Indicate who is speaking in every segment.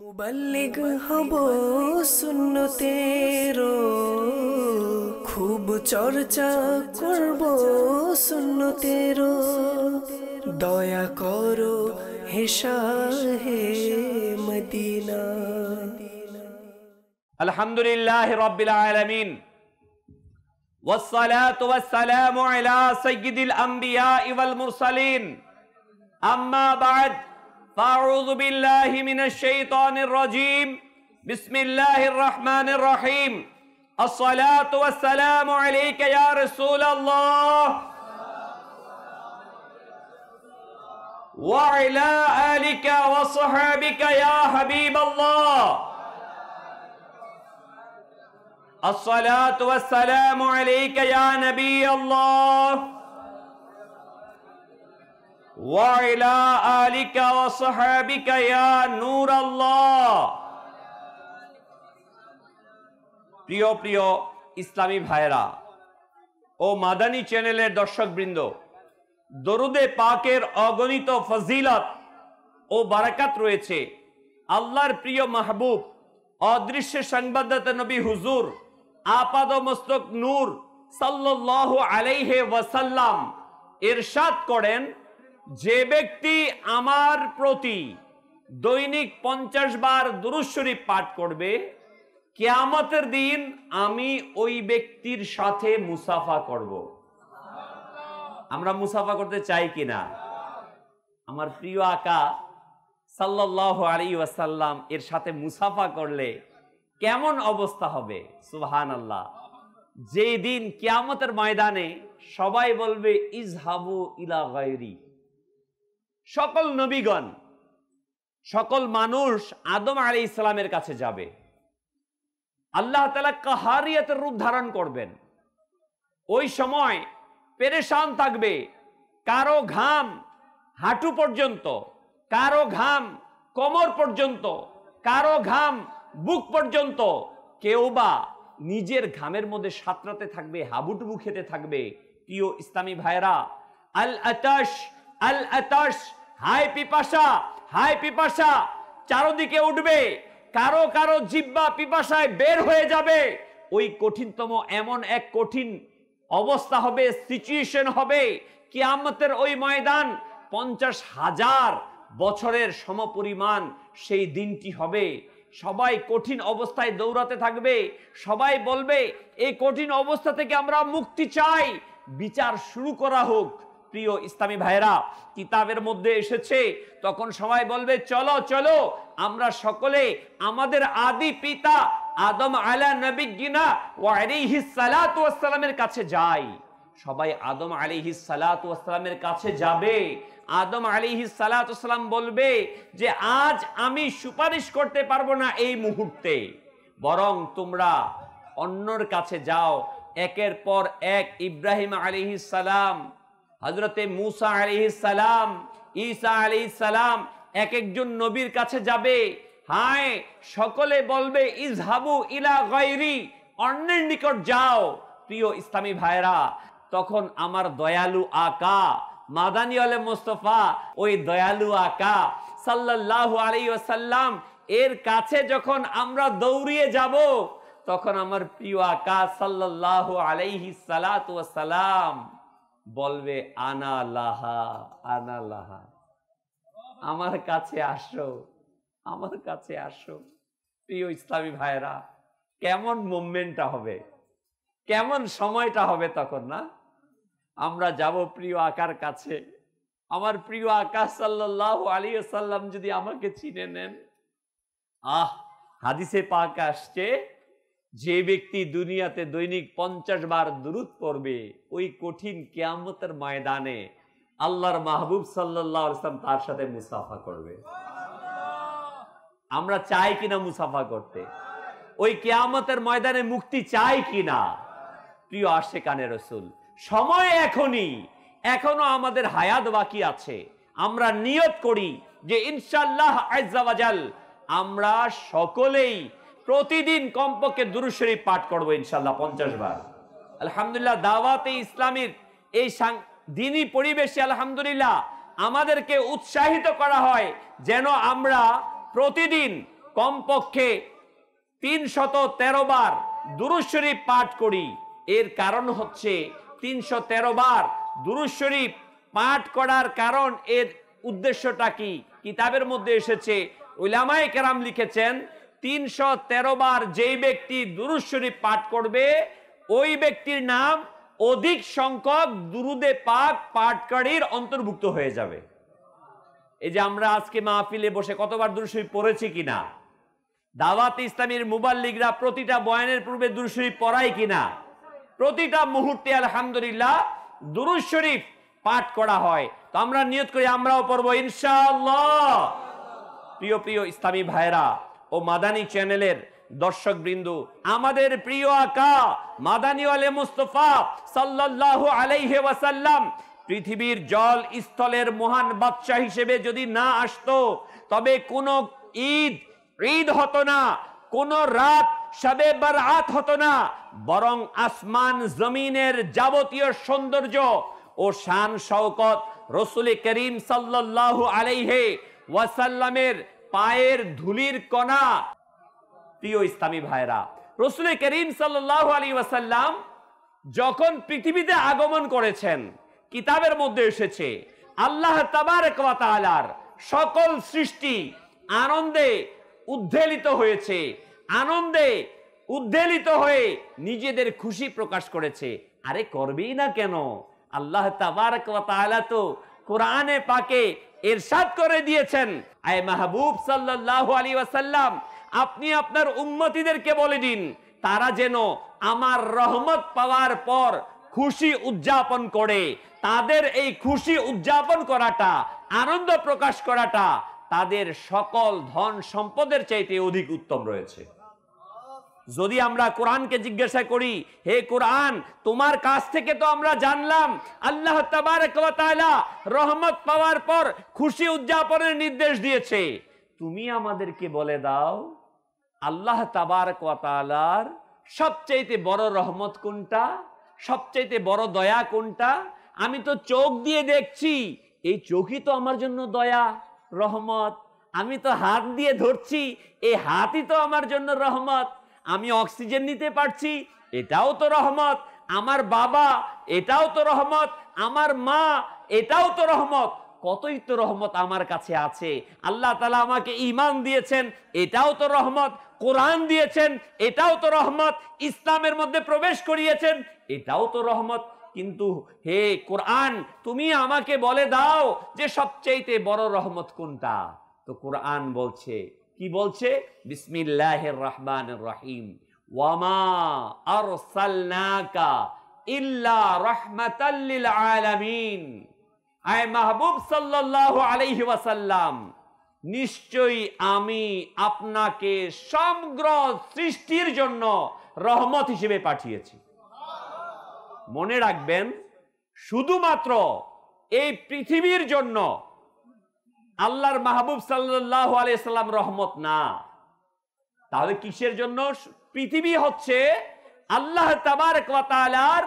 Speaker 1: মুবাল্লিগ হব সুন্নতেরো, খুব চর্চা করব সুন্নতেরো। দয়া করো হে শাহে মদিনা।
Speaker 2: আলহামদুলিল্লাহি রাব্বিল আলামিন ওয়াসসালাতু ওয়াসসালামু আলা সাইয়্যিদিল আমবিয়া ওয়াল মুরসালিন। আম্মা বা'দ, ফাআউযু বিল্লাহি মিনাশ শাইতানির রাজীম। বিসমিল্লাহির রহমানির রহিম। আসসালাতু ওয়াসসালামু আলাইকা ইয়া রাসূলাল্লাহ ওয়া আলা আলিকা ওয়া সাহবিকা ইয়া হাবিবাল্লাহ। الصلاة والسلام عليك يا نبي الله وعلى آلك وصحبك يا نور الله। প্রিয় প্রিয় ইসলামী ভাইরা ও মাদানী চ্যানেলের দর্শকবৃন্দ, দরুদে পাকের অগণিত ফজিলত ও বারাকাত রয়েছে। আল্লাহর প্রিয় মাহবুব অদৃশ্য সংবাদদাতা নবী হুজুর আপাদ মস্তক নূর সাল্লাল্লাহু আলাইহি ওয়াসাল্লাম ইরশাদ করেন, যে ব্যক্তি আমার প্রতি দৈনিক 50 বার দুরূদ শরীফ পাঠ করবে, কিয়ামতের দিন আমি ওই ব্যক্তির সাথে মুসাফা করব। আমরা মুসাফা করতে চাই কিনা? আমার প্রিয় আকা সাল্লাল্লাহু আলাইহি ওয়াসাল্লাম এর সাথে মুসাফা করলে কেমন অবস্থা হবে? সুবহানাল্লাহ। যেই দিন কিয়ামতের ময়দানে সবাই বলবে ইজহাবু ইলা গায়রি, সকল নবীগণ, সকল মানুষ আদম আলাইহিস সালামের কাছে যাবে। আল্লাহ তাআলা কাহারিয়াতের রূপ ধারণ করবেন। ওই সময় পেরেশান থাকবে, কারো ঘাম হাঁটু পর্যন্ত, কারো ঘাম কোমর পর্যন্ত, কারো ঘাম বুক পর্যন্ত, কেউ বা নিজের ঘামের মধ্যে সাঁতরাতে থাকবে, হাবুডুবু খেতে থাকবে। প্রিয় ইসলামী ভাইরা, আল আতাশ, আল আতাশ, হাই পিপাসা, হাই পিপাসা চারদিকে উঠবে। কারো কারো জিহ্বা পিপাসায় বের হয়ে যাবে। ওই কঠিনতম এমন এক কঠিন অবস্থা হবে, সিচুয়েশন হবে। কিয়ামতের ওই ময়দান 50,000 বছরের সমপরিমাণ সেই দিনটি হবে। সবাই কঠিন অবস্থায় দৌড়াতে থাকবে। সবাই বলবে এই কঠিন অবস্থা থেকে আমরা মুক্তি চাই, বিচার শুরু করা হোক। প্রিয় ইসলামী ভাইরা, কিতাবের মধ্যে এসেছে, তখন সবাই বলবে চলো চলো আমরা সকলে আমাদের আদি পিতা আদম আলা নবিয়্যিনা ওয়া আলাইহিস সালাতু ওয়াস সালামের কাছে যাই। সবাই আদম আলাইহিস সালাতু ওয়াস সালামের কাছে যাবে। আদম আলাইহিস সালাতু ওয়াস সালাম বলবে যে আজ আমি সুপারিশ করতে পারবো না এই মুহূর্তে, বরং তোমরা অন্যর কাছে যাও। একের পর এক ইব্রাহিম আলাইহিস সালাম, হযরতে মূসা আলাইহিস সালাম, ঈসা আলাইহিস সালাম এক একজন নবীর কাছে যাবে। হায়, সকলে বলবে ইজহাবু ইলা গায়রি, অন্যের নিকট যাও। প্রিয় ইসলামী ভাইরা, তখন আমার দয়ালু আকা মাদানী ওয়ালে মুস্তাফা, ওই দয়ালু আকা সাল্লাল্লাহু আলাইহি ওয়াসাল্লাম এর কাছে যখন আমরা দৌড়িয়ে যাব, তখন আমার প্রিয় আকা সাল্লাল্লাহু আলাইহি সালাতু ওয়াসালাম বলবে আনা লাহা, আনা লাহা, আমার কাছে আসো, আমার কাছে আসো। প্রিয় ইসলামী ভাইরা, কেমন মুভমেন্টটা হবে, কেমন সময়টা হবে তখন না? আমরা যাব প্রিয় আকার কাছে। আমার প্রিয় আকা সাল্লাল্লাহু আলাইহি ওয়াসাল্লাম যদি আমাকে চিনে নেন, হাদিসে পাক আসছে, যে ব্যক্তি দুনিয়াতে দৈনিক 50 বার দুরূদ পড়বে, ওই কঠিন কিয়ামতের ময়দানে আল্লাহর মাহবুব সাল্লাল্লাহু আলাইহি ওয়াসাল্লাম তার সাথে মুসাফা করবে। আমরা চাই কিনা মুসাফা করতে? ওই কিয়ামতের ময়দানে মুক্তি চাই কিনা? প্রিয় আশিকানে রাসূল, সময় এখনই, এখনো আমাদের হায়াত বাকি আছে। আমরা নিয়ত করি যে ইনশাআল্লাহ আজ্জা ওয়া জাল আমরা সকলেই প্রতিদিন কমপক্ষে দুরূদ শরীফ পাঠ করব ইনশাআল্লাহ 50 বার। আলহামদুলিল্লাহ, দাওয়াতে ইসলামীর এই দ্বীনি পরিবেশে আলহামদুলিল্লাহ আমাদেরকে উৎসাহিত করা হয় যেন আমরা প্রতিদিন কমপক্ষে 313 বার দুরূদ শরীফ পাঠ করি। এর কারণ হচ্ছে 313 বার দুরূদ শরীফ পাঠ করার কারণ, এর উদ্দেশ্যটা কি? কিতাবের মধ্যে এসেছে, উলামায়ে কেরাম লিখেছেন 313 বার যেই ব্যক্তি দুরূদ শরীফ পাঠ করবে ওই ব্যক্তির নাম অধিক সংখ্যক দুরুদে পাক পাঠকারীর অন্তর্ভুক্ত হয়ে যাবে। এই যে আমরা আজকে মাহফিলে বসে কতবার দুরূদ শরীফ পড়েছি কিনা, দাওয়াত ইসলামীর মুবাল্লিগরা প্রতিটা বয়ানের পূর্বে দুরূদ শরীফ পড়ায় কিনা, প্রতিটা মুহূর্তে আলহামদুলিল্লাহ দুরূদ শরীফ পাঠ করা হয়। তো আমরা নিয়ত করি আমরাও পড়বো ইনশাআল্লাহ। প্রিয় প্রিয় ইসলামী ভাইরা ও মাদানী চ্যানেলের দর্শক বৃন্দ, আমাদের প্রিয় আকা মাদানী ওয়ালে মুস্তাফা সাল্লাল্লাহু আলাইহি ওয়াসাল্লাম পৃথিবীর জল স্থলের মহান বাদশা হিসেবে যদি না আসতো, তবে কোন ঈদ হতো না, কোন রাত শবে বরআত হতো না, বরং আসমান জমিনের যাবতীয় সৌন্দর্য ও শান শওকত রাসূল করিম সাল্লাল্লাহু আলাইহি ওয়াসাল্লামের পায়ের ধুলির কণা। প্রিয় ইসলামী ভাইরা, রাসূল করিম সাল্লাল্লাহু আলাইহি ওয়াসাল্লাম যখন পৃথিবীতে আগমন করেছেন, কিতাবের মধ্যে এসেছে আল্লাহ তাবারক ওয়া তাআলার সকল সৃষ্টি আনন্দে উদ্বেলিত হয়েছে, আনন্দে উদ্বেলিত হয়ে নিজেদের খুশি প্রকাশ করেছে। আরে করবেই না কেন? আল্লাহ তাবারক ওয়া তাআলা তো কোরআনে পাকে ইরশাদ করে দিয়েছেন, আয় মাহবুব সাল্লাল্লাহু আলাইহি ওয়াসাল্লাম, আপনি আপনার উম্মতীদেরকে বলে দিন তারা যেন আমার রহমত পাওয়ার পর খুশি উদযাপন করে। তাদের এই খুশি উদযাপন করাটা, আনন্দ প্রকাশ করাটা তাদের সকল ধন সম্পদের চাইতে অধিক উত্তম রয়েছে। যদি আমরা কোরআনকে জিজ্ঞাসা করি, হে কোরআন, তোমার কাছ থেকে তো আমরা জানলাম আল্লাহ তাবারক ওয়া তাআলা রহমত পাওয়ার পর খুশি উদযাপনের নির্দেশ দিয়েছে, তুমি আমাদেরকে বলে দাও আল্লাহ তাবারক ওয়া তাআলার সবচাইতে বড় রহমত কোনটা, সবচাইতে বড় দয়া কোনটা? আমি তো চোখ দিয়ে দেখছি, এই চোখই তো আমার জন্য দয়া রহমত। আমি তো হাত দিয়ে ধরছি, এই হাতই তো আমার জন্য রহমত। আমি অক্সিজেন নিতে পারছি, এটাও তো রহমত। আমার বাবা, এটাও তো রহমত। আমার মা, এটাও তো রহমত। কতই তো রহমত আমার কাছে আছে। আল্লাহ তাআলা আমাকে ঈমান দিয়েছেন, এটাও তো রহমত। কোরআন দিয়েছেন, এটাও তো রহমত। ইসলামের মধ্যে প্রবেশ করিয়েছেন, এটাও তো রহমত। কিন্তু হে কোরআন, তুমি আমাকে বলে দাও যে সবচাইতে বড় রহমত কোনটা? তো কোরআন বলছে, কি বলছে? বিসমিল্লাহির রহমানির রহিম, ওয়ামা আরসালনাকা ইল্লা রাহমাতাল লিল আলামিন। আয় মাহবুব সাল্লাল্লাহু আলাইহি ওয়াসাল্লাম, নিশ্চয়ই আমি আপনাকে সমগ্র সৃষ্টির জন্য রহমত হিসেবে পাঠিয়েছি। মনে রাখবেন, শুধুমাত্র এই পৃথিবীর জন্য আল্লাহর মাহবুব সাল্লাল্লাহু আলাইহি সাল্লাম রহমত না। তাহলে কিসের জন্য? পৃথিবী হচ্ছে আল্লাহ তাবারক ওয়া তাআলার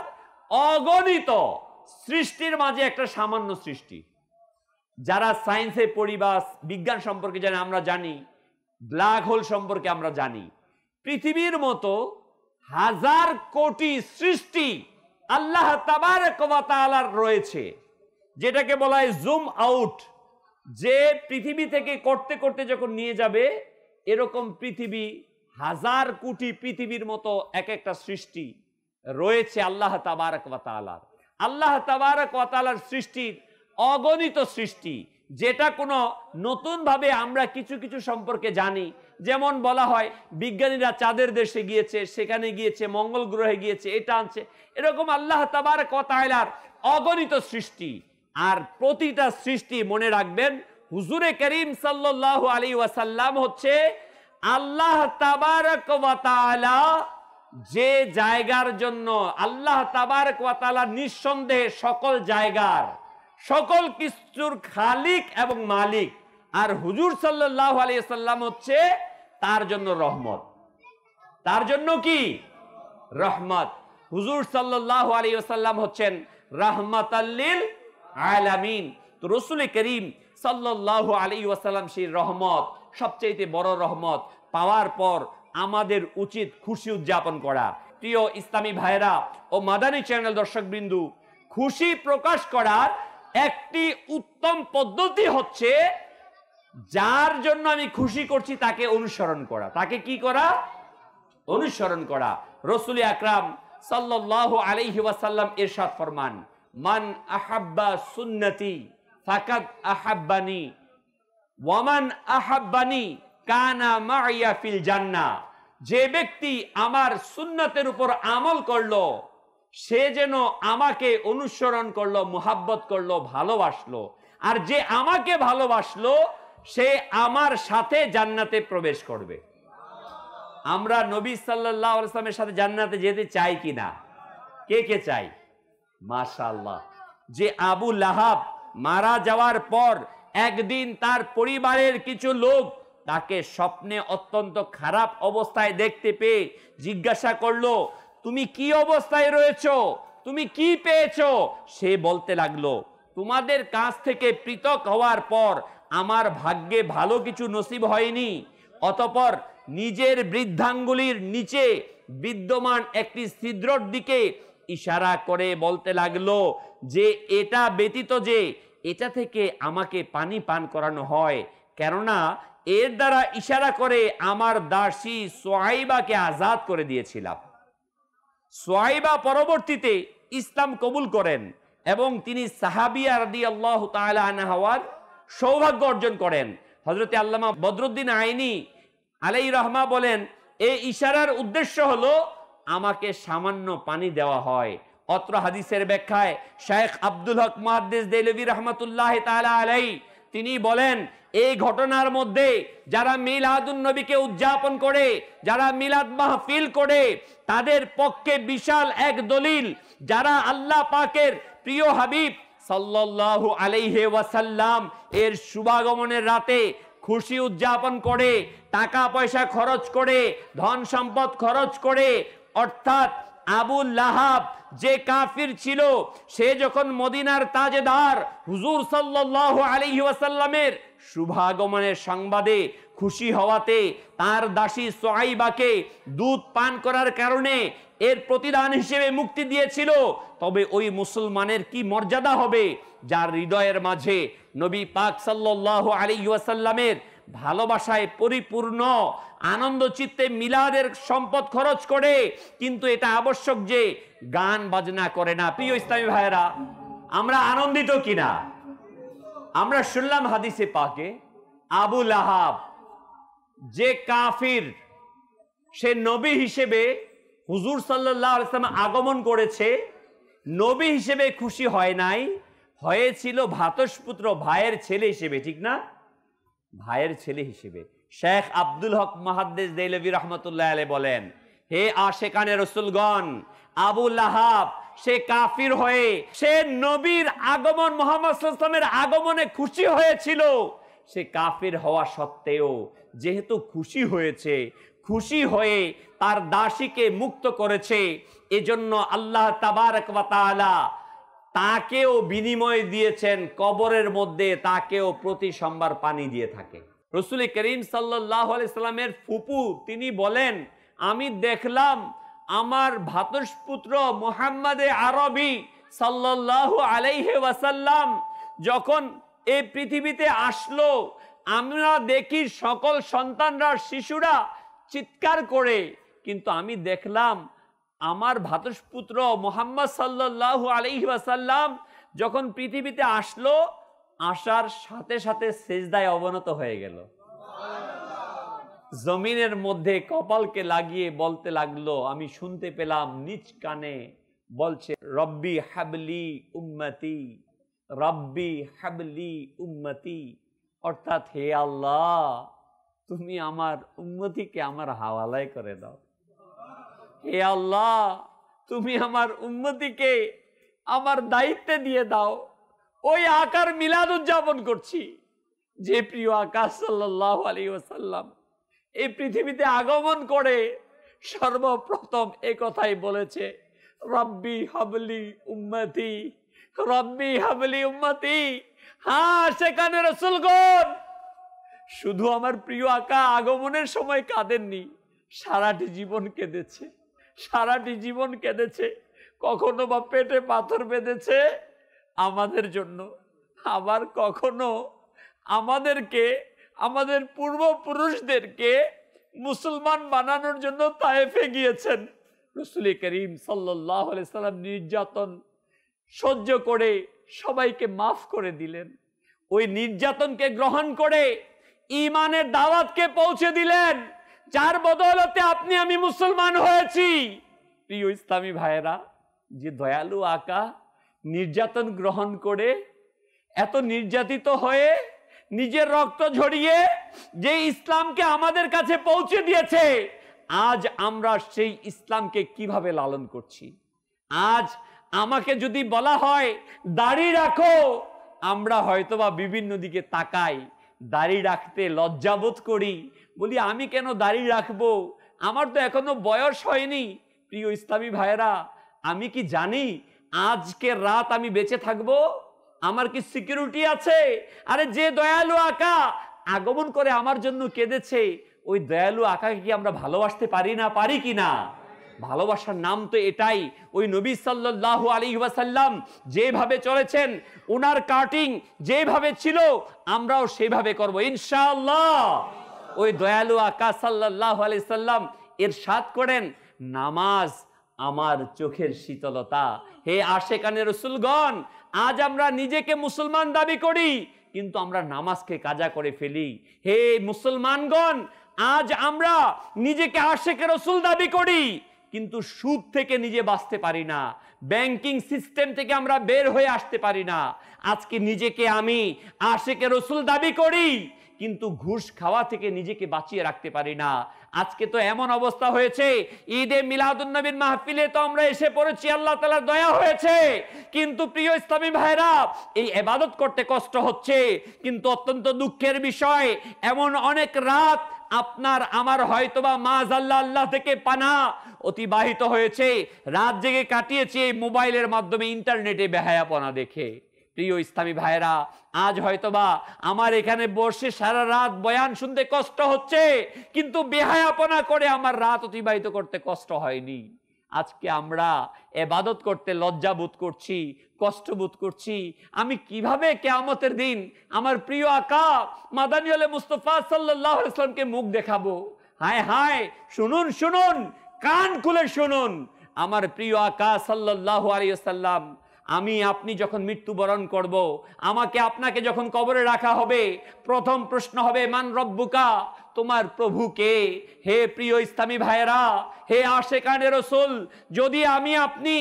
Speaker 2: অগণিত সৃষ্টির মাঝে একটা সামান্য সৃষ্টি। যারা সায়েন্সে পড়ি বা বিজ্ঞান সম্পর্কে জানি, আমরা জানি ব্ল্যাক হোল সম্পর্কে আমরা জানি, পৃথিবীর মতো হাজার কোটি সৃষ্টি আল্লাহ তাবারক ওয়া তাআলার রয়েছে, যেটাকে বলা হয় জুম আউট। যে পৃথিবী থেকে করতে করতে যখন নিয়ে যাবে, এরকম পৃথিবী হাজার কোটি পৃথিবীর মতো এক একটা সৃষ্টি রয়েছে আল্লাহ তাবারক ওয়া তাআলার। আল্লাহ তাবারক ওয়া তাআলার সৃষ্টির অগণিত সৃষ্টি, যেটা কোনো নতুন ভাবে আমরা কিছু কিছু সম্পর্কে জানি। যেমন বলা হয় বিজ্ঞানীরা চাঁদের দেশে গিয়েছে, সেখানে গিয়েছে, মঙ্গল গ্রহে গিয়েছে, এটা আনছে। এরকম আল্লাহ তাবারক ওয়া তাআলার অগণিত সৃষ্টি। আর প্রতিটা সৃষ্টি, মনে রাখবেন, হুজুরে করিম সাল্লাল্লাহু আলাইহি ওয়াসাল্লাম হচ্ছে আল্লাহ তাবারক ওয়া তাআলা যে জায়গার জন্য, আল্লাহ তাবারক ওয়া তাআলা নিঃসন্দেহে সকল জায়গার, সকল কিছুর খালিক এবং মালিক। আর হুজুর সাল্লাল্লাহু আলাইহি ওয়াসাল্লাম হচ্ছে তার জন্য রহমত। তার জন্য কি? রহমত। হুজুর সাল্লাল্লাহু আলাইহি ওয়াসাল্লাম হচ্ছেন রাহমাতাল লিল আলামিন। তো রাসূল করিম সাল্লাল্লাহু আলাইহি ওয়াসাল্লাম সেই রহমত, সবচেয়ে বড় রহমত। পাওয়ার পর আমাদের উচিত খুশি উদযাপন করা। প্রিয় ইসলামী ভাইরা ও মাদানী চ্যানেল দর্শকবৃন্দু, খুশি প্রকাশ করার একটি উত্তম পদ্ধতি হচ্ছে যার জন্য আমি খুশি করছি তাকে অনুসরণ করা। তাকে কি করা? অনুসরণ করা। রাসূল আকরাম সাল্লাল্লাহু আলাইহি ওয়াসাল্লাম ইরশাদ ফরমান, মান আহাব্বা সুন্নতি ফাকাদ আহাব্বানি ওয়া মান আহাব্বানি কানা মাইয়া ফিল জান্নাহ। যে ব্যক্তি আমার সুন্নতের উপর আমল করলো সে যেন আমাকে অনুসরণ করলো, মুহাব্বত করলো, ভালোবাসলো। আর যে আমাকে ভালোবাসলো সে আমার সাথে জান্নাতে প্রবেশ করবে। আমরা নবী সাল্লাল্লাহু আলাইহি ওয়াসাল্লামের সাথে জান্নাতে যেতে চাই কিনা? কে কে চাই? মাশাআল্লাহ। যে আবু লাহাব মারা যাওয়ার পর একদিন তার পরিবারের কিছু লোক তাকে স্বপ্নে অত্যন্ত খারাপ অবস্থায় দেখতে পেয়ে জিজ্ঞাসা করলো, তুমি কি অবস্থায় রয়েছো? তুমি কি পেয়েছো? সে বলতে লাগলো, তোমাদের কাছ থেকে পৃথক হওয়ার পর আমার ভাগ্যে ভালো কিছু নসিব হয়নি। অতঃপর নিজের বৃদ্ধাঙ্গুলির নিচে বিদ্যমান একটি ছিদ্রর দিকে ইশারা করে বলতে লাগলো যে এটা ব্যতীত যে এটা থেকে আমাকে পানি পান করানো হয়, কেননা এর দ্বারা ইশারা করে আমার দাসী সুয়াইবাকে আজাদ করে দিয়েছিলাম। সুয়াইবা পরবর্তীতে ইসলাম কবুল করেন এবং তিনি সাহাবিয়া রাদিয়াল্লাহু তাআলা আনহা হওয়ার সৌভাগ্য অর্জন করেন। হযরতে আল্লামা বদরুদ্দিন আইনি আলাইহির রহমা বলেন, এই ইশারার উদ্দেশ্য হলো আমাকে সামান্য পানি দেওয়া হয়। অত্র হাদিসের ব্যাখ্যায় শেখ আব্দুল হক মুহাদ্দিস দেহলভী রাহমাতুল্লাহি তাআলা আলাইহি তিনি বলেন, এই ঘটনার মধ্যে যারা মিলাদুন নবীকে উদযাপন করে, যারা মিলাদ মাহফিল করে, তাদের পক্ষে বিশাল এক দলিল। যারা আল্লাহ পাকের প্রিয় হাবিব সাল্লাল্লাহু আলাইহি ওয়াসাল্লাম এর শুভাগমনের রাতে খুশি উদযাপন করে, টাকা পয়সা খরচ করে, ধন সম্পদ খরচ করে, অর্থাৎ আবু লাহাব যে কাফির ছিল সে যখন মদিনার তাজেদার হুজুর সাল্লাল্লাহু আলাইহি ওয়াসাল্লামের শুভাগমনের সংবাদে খুশি হওয়াতে তার দাসী সুয়াইবাকে দুধ পান করার কারণে এর প্রতিদান হিসেবে মুক্তি দিয়েছিল, তবে ওই মুসলমানের কি মর্যাদা হবে যার হৃদয়ের মাঝে নবী পাক সাল্লাল্লাহু আলাইহি ওয়াসাল্লামের ভালোবাসায় পরিপূর্ণ, আনন্দ চিত্তে মিলাদের সম্পদ খরচ করে, কিন্তু এটা আবশ্যক যে গান বাজনা করে না। প্রিয় ইসলামী ভাইরা, আমরা আনন্দিত কিনা? আমরা শুনলাম হাদিসে পাকে আবু লাহাব যে কাফির, সে নবী হিসেবে হুজুর সাল্লাল্লাহু আলাইহি ওয়াসাল্লাম আগমন করেছে, নবী হিসেবে খুশি হয় নাই, হয়েছিল ভ্রাতুষ্পুত্র, ভাইয়ের ছেলে হিসেবে, ঠিক না? ভাইয়ের ছেলে হিসেবে। শেখ আব্দুল হক মুহাদ্দিস দেহলভী রাহমাতুল্লাহি আলাইহি বলেন, হে আশিকানে রাসূলগণ, আবু লাহাব সে কাফির হয়ে সে নবীর আগমন, মুহাম্মদ সাল্লাল্লাহু আলাইহি ওয়াসাল্লামের আগমনে খুশি হয়েছিল। সে কাফির হওয়া সত্ত্বেও যেহেতু খুশি হয়েছে, খুশি হয়ে তার দাসীকে মুক্ত করেছে, এজন্য আল্লাহ তাবারক ওয়া তাআলা তাকেও বিনিময় দিয়েছেন, কবরের মধ্যে তাকেও প্রতি সোমবার পানি দিয়ে থাকে। রাসূল করিম সাল্লাল্লাহু আলাইহি সাল্লামের ফুপু তিনি বলেন, আমি দেখলাম আমার ভ্রাতুষ্পুত্র মুহাম্মদে আরবি সাল্লাল্লাহু আলাইহি ওয়াসাল্লাম যখন এই পৃথিবীতে আসলো, আমরা দেখি সকল সন্তানরা, শিশুরা চিৎকার করে, কিন্তু আমি দেখলাম আমার ভ্রাতুষ্পুত্র মুহাম্মদ সাল্লাল্লাহু আলাইহি ওয়াসাল্লাম যখন পৃথিবীতে আসলো, আসার সাথে সাথে সিজদায় অবনত হয়ে গেল, জমিনের মধ্যে কপালকে লাগিয়ে বলতে লাগলো, আমি শুনতে পেলাম নিজ কানে বলছে, রব্বি হাবলি উম্মতি, রব্বি হাবলি উম্মতি, অর্থাৎ হে আল্লাহ তুমি আমার উম্মতিকে আমার হাওয়ালায় করে দাও। হে আল্লাহ তুমি আমার উম্মতিকে আমার দায়িত্বে দিয়ে দাও। ওই আকার মিলাদ উদযাপন করছি যে প্রিয় আকা সাল্লাল্লাহু আলাইহি ওয়াসাল্লাম এই পৃথিবীতে আগমন করে সর্বপ্রথম এই কথাই বলেছে, রব্বি হাবলি উম্মতি, রব্বি হাবলি উম্মতি। হ্যাঁ, সেখানে রাসূলগণ শুধু আমার প্রিয় আকা আগমনের সময় কাঁদেননি, সারাটি জীবন কেঁদেছে, সারাটি জীবন কেঁদেছে। কখনো বা পেটে পাথর বেঁধেছে আমাদের জন্য, আবার কখনো আমাদেরকে, আমাদের পূর্বপুরুষদেরকে মুসলমান বানানোর জন্য তায়েফে গিয়েছেন। রাসূল করিম সাল্লাল্লাহু আলাইহি সাল্লাম নির্যাতন সহ্য করে সবাইকে মাফ করে দিলেন। ওই নির্যাতনকে গ্রহণ করে ঈমানের দাওয়াতকে পৌঁছে দিলেন, যার বদৌলতে আপনি আমি মুসলমান হয়েছি। প্রিয় ইসলামী ভাইয়েরা, যে দয়ালু আকা নির্যাতন গ্রহণ করে, এত নির্যাতিত হয়ে, নিজের রক্ত ঝরিয়ে যে ইসলামকে আমাদের কাছে পৌঁছে দিয়েছে, আজ আমরা সেই ইসলামকে কিভাবে লালন করছি? আজ আমাকে যদি বলা হয় দাড়ি রাখো, আমরা হয়তোবা বিভিন্ন দিকে তাকাই, দাড়ি রাখতে লজ্জাবোধ করি, বলি আমি কেন দাড়ি রাখবো, আমার তো এখনো বয়স হয়নি। প্রিয় ইসলামী ভাইয়েরা, আমি কি জানি আজকের রাত আমি বেঁচে থাকবো? আমার কি সিকিউরিটি আছে? আরে যে দয়ালু আকা আগমন করে আমার জন্য কেঁদেছে, ওই দয়ালু আকাকে কি আমরা ভালোবাসতে পারি না? পারি কি না? ভালোবাসার নাম তো এটাই। ওই নবী সাল্লাল্লাহু আলাইহি ওয়াসাল্লাম যেভাবে চলেছেন, ওনার কাটিং যেভাবে ছিল, আমরাও সেভাবে করব ইনশাআল্লাহ। ওই দয়ালু আকা সাল্লাল্লাহু আলাইহি সাল্লাম ইরশাদ করেন, নামাজ আমার চোখের শীতলতা। হে আশেকানে রাসূলগণ, আজ আমরা নিজেকে মুসলমান দাবি করি, কিন্তু আমরা নামাজকে কাজা করে ফেলি। হে মুসলমানগণ, আজ আমরা নিজেকে আশেকে রাসূল দাবি করি, কিন্তু সুদ থেকে নিজে বাঁচতে পারি না, ব্যাংকিং সিস্টেম থেকে আমরা বের হয়ে আসতে পারি না। আজকে নিজেকে আমি আশেকে রাসূল দাবি করি, কিন্তু ঘুষ খাওয়া থেকে নিজেকে বাঁচিয়ে রাখতে পারি না। আজকে তো এমন অবস্থা হয়েছে, ঈদে মিলাদুন্নবীর মাহফিলে তো আমরা এসে পড়েছি, আল্লাহ তাআলার দয়া হয়েছে, কিন্তু প্রিয় ইসলামী ভাইরা, এই ইবাদত করতে কষ্ট হচ্ছে। কিন্তু অত্যন্ত দুঃখের বিষয়, এমন অনেক রাত আপনার আমার হয়তোবা মাআযাল্লাহ আল্লাহ থেকে পানা অতিবাহিত হয়েছে, রাত জেগে কাটিয়েছে এই মোবাইলের মাধ্যমে, ইন্টারনেটে বেহায়াপনা দেখে। প্রিয় ইসলামী ভাইরা, আজ হয়তোবা আমার এখানে বসে সারা রাত বয়ান শুনতে কষ্ট হচ্ছে, কিন্তু বেহায়াপনা করে আমার রাত অতিবাহিত করতে কষ্ট হয়নি। আজকে আমরা ইবাদত করতে লজ্জা বোধ করছি, কষ্ট বোধ করছি। আমি কিভাবে কিয়ামতের দিন আমার প্রিয় আকা মাদানী আলে মুস্তাফা সাল্লাল্লাহু আলাইহি ওয়াসাল্লামকে মুখ দেখাবো? হায় হায়, শুনুন শুনুন, কান খুলে শুনুন, আমার প্রিয় আকা সাল্লাল্লাহু আলাইহি ওয়াসাল্লাম, আমি আপনি যখন মৃত্যুবরণ করব, আমাকে আপনাকে যখন কবরে রাখা হবে, প্রথম প্রশ্ন হবে মান রব্বুকা, তোমার প্রভু কে? হে প্রিয় ইসলামী ভাইয়েরা, হে আশেকানে রাসূল, যদি আমি আপনি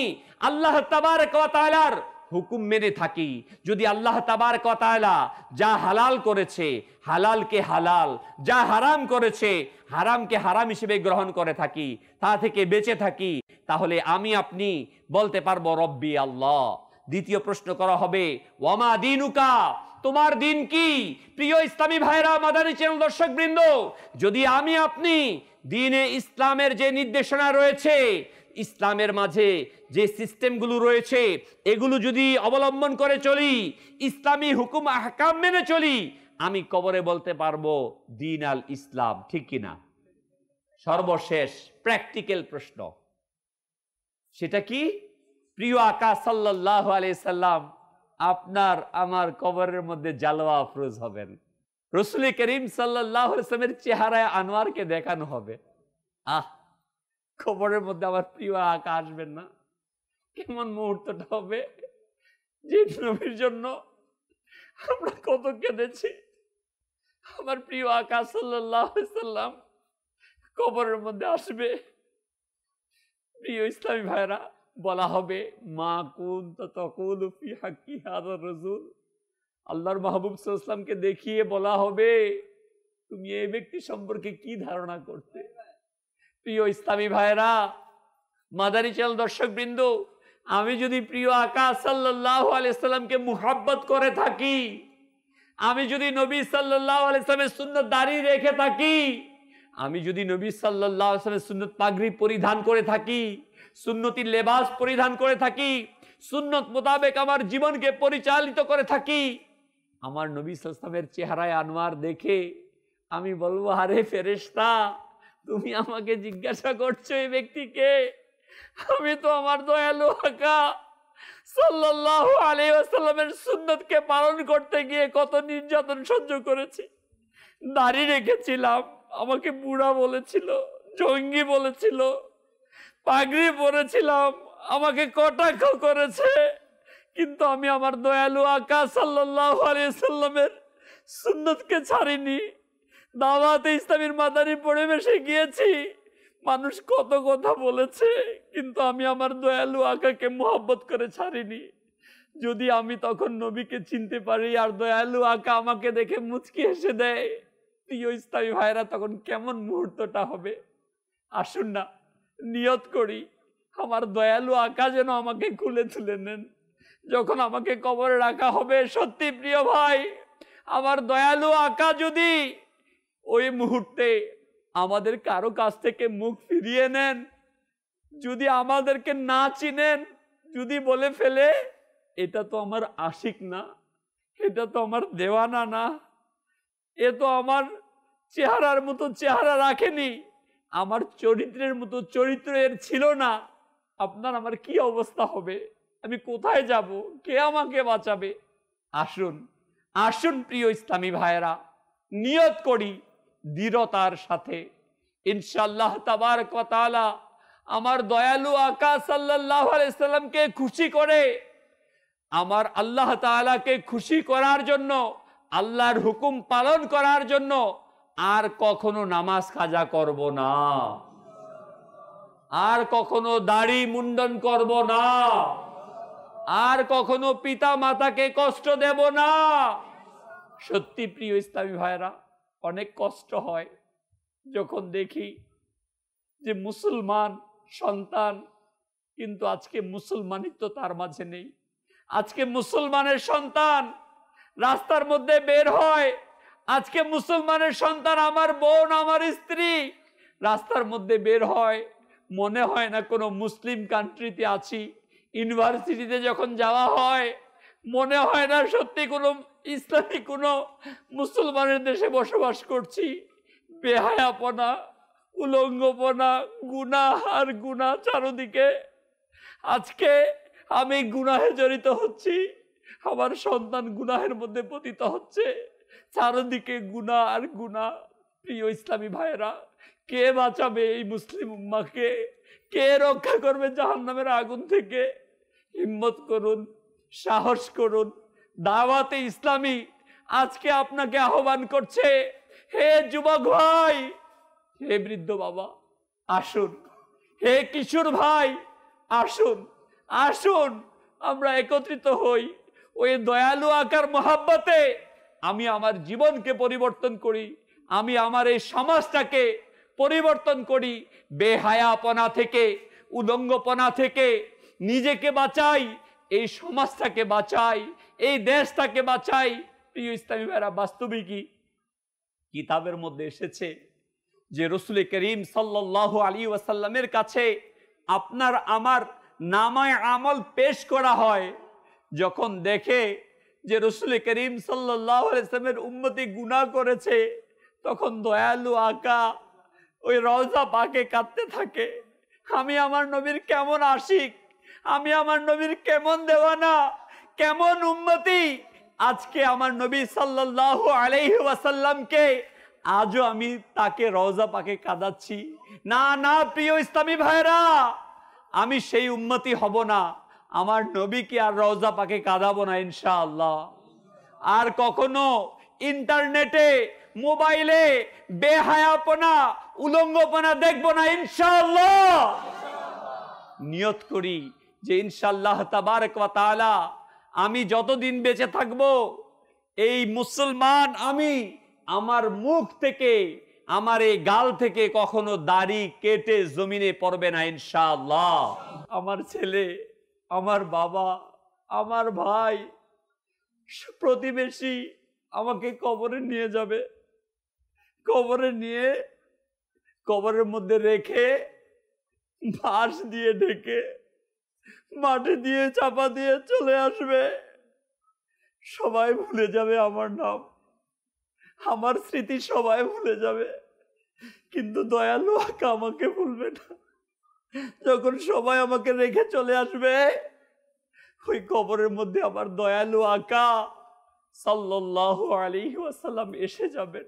Speaker 2: আল্লাহ তাবারক ওয়া তাআলার হুকুম মেনে থাকি, যদি আল্লাহ তাবারক ওয়া তাআলা যা হালাল করেছে হালালকে হালাল, যা হারাম করেছে হারামকে হারাম হিসেবে গ্রহণ করে থাকি, তা থেকে বেঁচে থাকি, তাহলে আমি আপনি বলতে পারবো রব্বি আল্লাহ। দ্বিতীয় প্রশ্ন করা হবে ওয়ামা দীনুকা, তোমার দিন কি? প্রিয় ইসলামী ভাইরা, মাদানী চ্যানেল দর্শক বৃন্দ, যদি আমি আপনি দ্বীনে ইসলামের যে নির্দেশনা রয়েছে, ইসলামের মাঝে যে সিস্টেমগুলো রয়েছে, এগুলো যদি অবলম্বন করে চলি, ইসলামী হুকুম আহকাম মেনে চলি, আমি কবরে বলতে পারবো দ্বীন আল ইসলাম, ঠিক কিনা? সর্বশেষ প্র্যাকটিক্যাল প্রশ্ন, সেটা কি? প্রিয় আকা সাল্লাল্লাহু আলাইহি সাল্লাম আপনার আমার কবরের মধ্যে জালওয়া আফরোজ হবেন, রাসূল করিম সাল্লাল্লাহু আলাইহি সাল্লামের চেহারায় আনোয়ারকে দেখানো হবে। কবরের মধ্যে আমার প্রিয় আকা আসবেন না? কেমন মুহূর্তটা হবে, যে নবীর জন্য আমরা কত কেঁদেছি। আমার প্রিয় আকা সাল্লাল্লাহু আলাইহি সাল্লাম কবরের মধ্যে আসবে। প্রিয় ইসলামী ভাইরা, বলা হবে মা কুনতা তাকুলু ফি হাক্কি হাযা রাসূল, আল্লাহর মাহবুব সাল্লাল্লাহু আলাইহি ওয়াসাল্লামকে দেখিয়ে বলা হবে তুমি এই ব্যক্তি সম্পর্কে কি ধারণা করতে। প্রিয় ইসলামী ভাইরা, মাদানী চ্যানেল দর্শকবৃন্দ, আমি যদি প্রিয় আকা সাল্লাল্লাহু আলাইহি ওয়াসাল্লামকে মুহাব্বত করে থাকি, আমি যদি নবী সাল্লাল্লাহু আলাইহি ওয়াসাল্লামের সুন্নাত দাঁড়িয়ে রেখে থাকি, আমি যদি নবী সাল্লাল্লাহু আলাইহি ওয়াসাল্লামের সুন্নত পাগড়ি পরিধান করে থাকি, সুন্নতি লেবাস পরিধান করে থাকি, সুন্নত মোতাবেক আমার জীবনকে পরিচালিত করে থাকি, আমার নবী সাল্লাল্লাহু আলাইহি ওয়াসাল্লামের চেহারায় আনোয়ার দেখে আমি বলবো, আরে ফেরেশতা, তুমি আমাকে জিজ্ঞাসা করছো এই ব্যক্তিকে? আমি তো আমার দয়ালু আকা সাল্লাল্লাহু আলাইহি ওয়াসাল্লামের সুন্নতকে পালন করতে গিয়ে কত নির্যাতন সহ্য করেছি। দাড়ি রেখেছিলাম, আমাকে বুড়া বলেছিল, জঙ্গি বলেছিল। পাগড়ি পরেছিলাম, আমাকে কটাক্ষ করেছে। কিন্তু আমি আমার দয়ালু আকা সাল্লাল্লাহু আলাইহি ওয়াসাল্লামের সুন্নতকে ছাড়িনি। দাওয়াতে ইসলামের মাদানী পরিবেশে গিয়েছি, মানুষ কত কথা বলেছে, কিন্তু আমি আমার দয়ালু আকাকে মোহাব্বত করে ছাড়িনি। যদি আমি তখন নবীকে চিনতে পারি আর দয়ালু আকা আমাকে দেখে মুচকি হেসে দেয়, প্রিয় ইসলামী ভাইরা, তখন কেমন মুহূর্তটা হবে? আসুন না, নিয়ত করি আমার দয়ালু আকা যেন আমাকে খুলে তুলে নেন যখন আমাকে কবরে রাখা হবে। সত্যি প্রিয় ভাই, আমার দয়ালু আকা যদি ওই মুহূর্তে আমাদের কারো কাছ থেকে মুখ ফিরিয়ে নেন, যদি আমাদেরকে না চিনেন, যদি বলে ফেলে এটা তো আমার আশিক না, এটা তো আমার দেওয়ানা না, এ তো আমার চেহারার মতো চেহারা রাখেনি, আমার চরিত্রের মতো চরিত্র এর ছিল না, আপনার আমার কি অবস্থা হবে? আমি কোথায় যাব? কে আমাকে বাঁচাবে? আসুন আসুন প্রিয় ইসলামী ভাইয়েরা, নিয়ত করি দৃঢ়তার সাথে, ইনশাআল্লাহ তাবারক ওয়া তাআলা আমার দয়ালু আকা সাল্লাল্লাহু আলাইহি সাল্লামকে খুশি করে, আমার আল্লাহ তাআলাকে খুশি করার জন্য, আল্লাহর হুকুম পালন করার জন্য আর কখনো নামাজ কাজা করব না, আর কখনো দাড়ি মুন্ডন করব না, আর কখনো পিতা মাতাকে কষ্ট দেব না। সত্যি প্রিয় ইসলামী ভাইরা, অনেক কষ্ট হয় যখন দেখি যে মুসলমান সন্তান, কিন্তু আজকে মুসলমানিত্ব তার মাঝে নেই। আজকে মুসলমানের সন্তান রাস্তার মধ্যে বের হয়, আজকে মুসলমানের সন্তান, আমার বোন, আমার স্ত্রী রাস্তার মধ্যে বের হয়, মনে হয় না কোনো মুসলিম কান্ট্রিতে আছি। ইউনিভার্সিটিতে যখন যাওয়া হয়, মনে হয় না সত্যি কোনো ইসলামী কোনো মুসলমানের দেশে বসবাস করছি। বেহায়াপনা, উলঙ্গপনা, গুনাহ আর গুনাহ চারদিকে। আজকে আমি গুনাহে জড়িত হচ্ছি, আমার সন্তান গুনাহের মধ্যে পতিত হচ্ছে, চারদিকে গুনাহ আর গুনাহ। প্রিয় ইসলামী ভাইয়েরা, কে বাঁচাবে এই মুসলিম উম্মাহকে? কে রক্ষা করবে জাহান্নামের আগুন থেকে? হিম্মত করুন, সাহস করুন। দাওয়াতে ইসলামী আজকে আপনাকে আহ্বান করছে, হে যুবক ভাই, হে বৃদ্ধ বাবা, আসুন। হে কিশোর ভাই, আসুন আসুন, আমরা একত্রিত হই। ওই দয়ালু আকার মহাব্বতে আমি আমার জীবনকে পরিবর্তন করি, আমি আমার এই সমাজটাকে পরিবর্তন করি। বেহায়াপনা থেকে, উলঙ্গপনা থেকে নিজেকে বাঁচাই, এই সমাজটাকে বাঁচাই, এই দেশটাকে বাঁচাই। প্রিয় ইসলামী ভাইরা, বাস্তবিকই কিতাবের মধ্যে এসেছে যে রসুল করিম সাল্লাল্লাহু আলাইহি ওয়াসাল্লামের কাছে আপনার আমার নামায়ে আমল পেশ করা হয়। যখন দেখে যে রসুল করিম সাল্লাল্লাহু আলাইহি ওয়াসাল্লামের উম্মতি গুনাহ করেছে, তখন দয়ালু আকা ওই রওজা পাকে কাঁদতে থাকে, আমি আমার নবীর কেমন আশিক, আমি আমার নবীর কেমন দেওয়ানা, কেমন উম্মতি। আজকে আমার নবী সাল্লাল্লাহু আলাইহি ওয়াসাল্লামকে আজও আমি তাকে রওজা পাকে কাঁদাচ্ছি। না না প্রিয় ইসলামী ভাইরা, আমি সেই উম্মতি হব না, আমার নবীকে আর রওজা পাকে কাঁদাবো না ইনশাআল্লাহ। আর কখনো ইন্টারনেটে, মোবাইলে বেহায়াপনা, উলঙ্গপনা দেখবো না ইনশাআল্লাহ। নিয়ত করি যে ইনশাআল্লাহ তাবারক ওয়া তাআলা আমি যতদিন বেঁচে থাকবো, এই মুসলমান আমি আমার মুখ থেকে, আমার এই গাল থেকে কখনো দাড়ি কেটে জমিনে পড়বে না ইনশাআল্লাহ। আমার ছেলে, আমার বাবা, আমার ভাই, প্রতিবেশী আমাকে কবরে নিয়ে যাবে, কবরে নিয়ে কবরের মধ্যে রেখে বাঁশ দিয়ে ঢেকে মাটি দিয়ে চাপা দিয়ে চলে আসবে। সবাই ভুলে যাবে আমার নাম, আমার স্মৃতি সবাই ভুলে যাবে, কিন্তু দয়ালু আকা আমাকে ভুলবে না। যখন সবাই আমাকে রেখে চলে আসবে, ওই কবরের মধ্যে আমার দয়ালু আকা সাল্লাল্লাহু আলাইহি ওয়াসাল্লাম এসে যাবেন।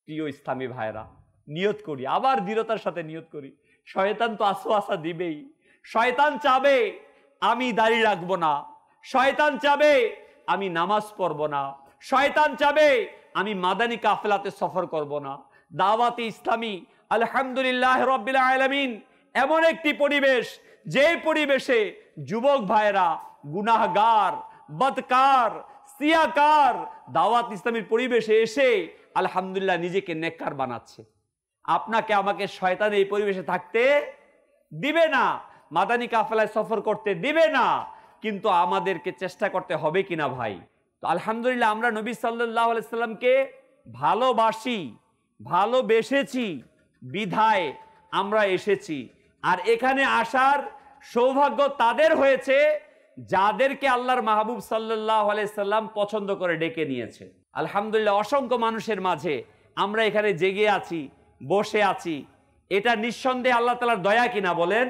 Speaker 2: প্রিয় ইসলামী ভাইরা, নিয়ত করি, আবার দৃঢ়তার সাথে নিয়ত করি। শয়তান তো আসওয়াসা দিবেই। শয়তান চাবে আমি দাড়ি রাখবো না, শয়তান চাবে আমি নামাজ পড়বো না, শয়তান চাবে আমি মাদানী কাফেলাতে সফর করব না। দাওয়াতে ইসলামী আলহামদুলিল্লাহ রাব্বিল আলামিন এমন একটি পরিবেশ, যে পরিবেশে যুবক ভাইরা গুনাহগার, বদকার, সিয়াকার দাওয়াত ইসলামীর পরিবেশে এসে আলহামদুলিল্লাহ নিজেকে নেককার বানাচ্ছে। আপনাকে আমাকে শয়তান এই পরিবেশে থাকতে দিবে না, মাদানী কাফেলায় সফর করতে দিবে না, কিন্তু আমাদেরকে চেষ্টা করতে হবে কিনা ভাই? তো আলহামদুলিল্লাহ আমরা নবী সাল্লাল্লাহু আলাইহি সাল্লামকে ভালোবাসি, ভালোবেসেছি বিধায় আমরা এসেছি। আর এখানে আসার সৌভাগ্য তাদের হয়েছে যাদেরকে আল্লাহর মাহবুব সাল্লাল্লাহু আলাইহি সাল্লাম পছন্দ করে ডেকে নিয়েছে। আলহামদুলিল্লাহ অসংখ্য মানুষের মাঝে আমরা এখানে জেগে আছি, বসে আছি, এটা নিঃসন্দেহে আল্লাহ তাআলার দয়া কিনা বলেন?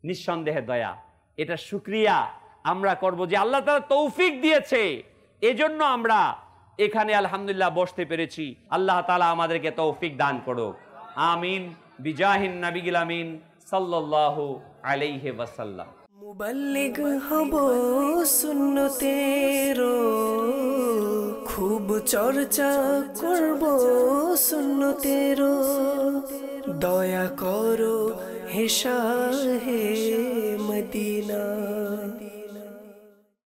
Speaker 2: নিঃসন্দেহে দয়া। এটা শুকরিয়া আমরা করব যে আল্লাহ তাআলা তৌফিক দিয়েছে, এজন্য আমরা এখানে আলহামদুলিল্লাহ বসতে পেরেছি। আল্লাহ তাআলা আমাদেরকে তৌফিক দান করুক, আমিন। বিজাহিন নবিয়িল আমিন সাল্লাল্লাহু আলাইহি ওয়াসাল্লাম।
Speaker 1: মুবাল্লিগ হব সুন্নতেরো, খুব চর্চা করব সুন্নতেরো। দয়া করো হে শাহে মদিনা।